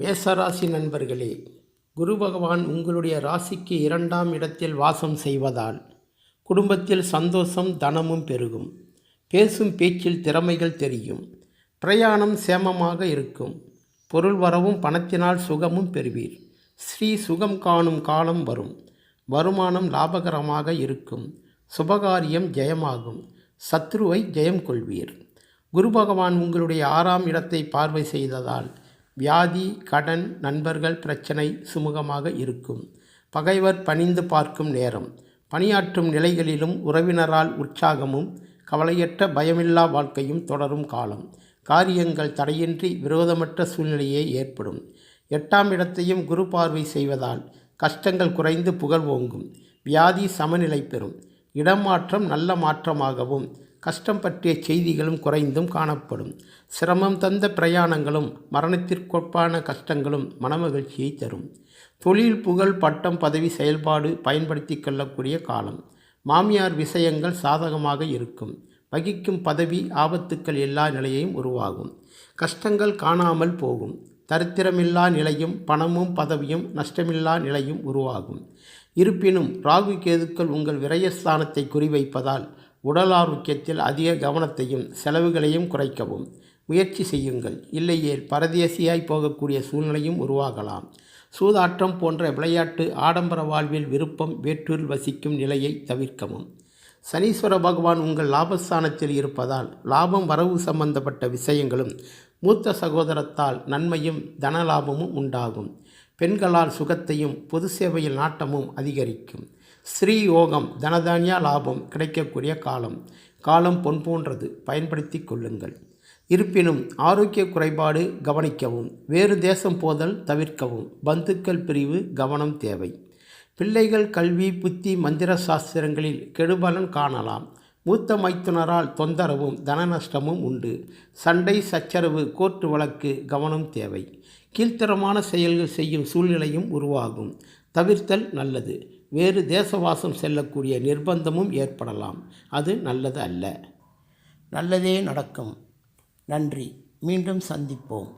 மேசராசி நண்பர்களே, குரு பகவான் உங்களுடைய ராசிக்கு 2ஆம் இடத்தில் வாசம் செய்வதால் குடும்பத்தில் சந்தோஷம் தனமும் பெருகும். பேசும் பேச்சில் திறமைகள் தெரியும். பிரயாணம் சேமமாக இருக்கும். பொருள் வரவும் பணத்தினால் சுகமும் பெறுவீர். ஸ்ரீ சுகம் காணும் காலம் வரும். வருமானம் லாபகரமாக இருக்கும். சுபகாரியம் ஜெயமாகும். சத்ருவை ஜெயம் கொள்வீர். குரு பகவான் உங்களுடைய 6ஆம் இடத்தை பார்வை செய்ததால் வியாதி, கடன், நண்பர்கள் பிரச்சனை சுமூகமாக இருக்கும். பகைவர் பணிந்து பார்க்கும் நேரம். பணியாற்றும் நிலைகளிலும் உறவினரால் உற்சாகமும் கவலையற்ற பயமில்லா வாழ்க்கையும் தொடரும் காலம். காரியங்கள் தடையின்றி விரோதமற்ற சூழ்நிலையே ஏற்படும். 8ஆம் இடத்தையும் குரு பார்வை செய்வதால் கஷ்டங்கள் குறைந்து புகழ் ஓங்கும். வியாதி சமநிலை பெறும். இடமாற்றம் நல்ல மாற்றமாகவும் கஷ்டம் பற்றிய செய்திகளும் குறைந்தும் காணப்படும். சிரமம் தந்த பிரயாணங்களும் மரணத்திற்கொப்பான கஷ்டங்களும் மனமகிழ்ச்சியை தரும். தொழில், புகழ், பட்டம், பதவி, செயல்பாடு பயன்படுத்தி கொள்ளக்கூடிய காலம். மாமியார் விஷயங்கள் சாதகமாக இருக்கும். வகிக்கும் பதவி ஆபத்துக்கள் எல்லா நிலையையும் உருவாகும். கஷ்டங்கள் காணாமல் போகும். தரித்திரமில்லா நிலையும் பணமும் பதவியும் நஷ்டமில்லா நிலையும் உருவாகும். இருப்பினும் ராகு கேதுக்கள் உங்கள் விரயஸ்தானத்தை குறிவைப்பதால் உடல் ஆரோக்கியத்தில் அதிக கவனத்தையும் செலவுகளையும் குறைக்கவும் முயற்சி செய்யுங்கள். இல்லையேல் பரதேசியாய் போகக்கூடிய சூழ்நிலையும் உருவாகலாம். சூதாட்டம் போன்ற விளையாட்டு ஆடம்பர வாழ்வில் விருப்பம் வேற்றூரில் வசிக்கும் நிலையை தவிர்க்கவும். சனீஸ்வர பகவான் உங்கள் லாபஸ்தானத்தில் இருப்பதால் லாபம் வரவு சம்பந்தப்பட்ட விஷயங்களும் மூத்த சகோதரத்தால் நன்மையும் தனலாபமும் உண்டாகும். பெண்களால் சுகத்தையும் பொது சேவையில் நாட்டமும் அதிகரிக்கும். ஸ்ரீ யோகம், தனதானியா லாபம் கிடைக்கக்கூடிய காலம். காலம் பொன் போன்றது, பயன்படுத்தி கொள்ளுங்கள். இருப்பினும் ஆரோக்கிய குறைபாடு கவனிக்கவும். வேறு தேசம் போதல் தவிர்க்கவும். பந்துக்கள் பிரிவு கவனம் தேவை. பிள்ளைகள் கல்வி, புத்தி, மந்திர சாஸ்திரங்களில் கெடுபலன் காணலாம். மூத்த மைத்துனரால் தொந்தரவும் தன நஷ்டமும் உண்டு. சண்டை, சச்சரவு, கோர்ட்டு வழக்கு கவனம் தேவை. கீழ்த்தரமான செயல்கள் செய்யும் சூழ்நிலையும் உருவாகும். தவிர்த்தல் நல்லது. வேறு தேசவாசம் செல்லக்கூடிய நிர்பந்தமும் ஏற்படலாம். அது நல்லது அல்ல. நல்லதே நடக்கும். நன்றி. மீண்டும் சந்திப்போம்.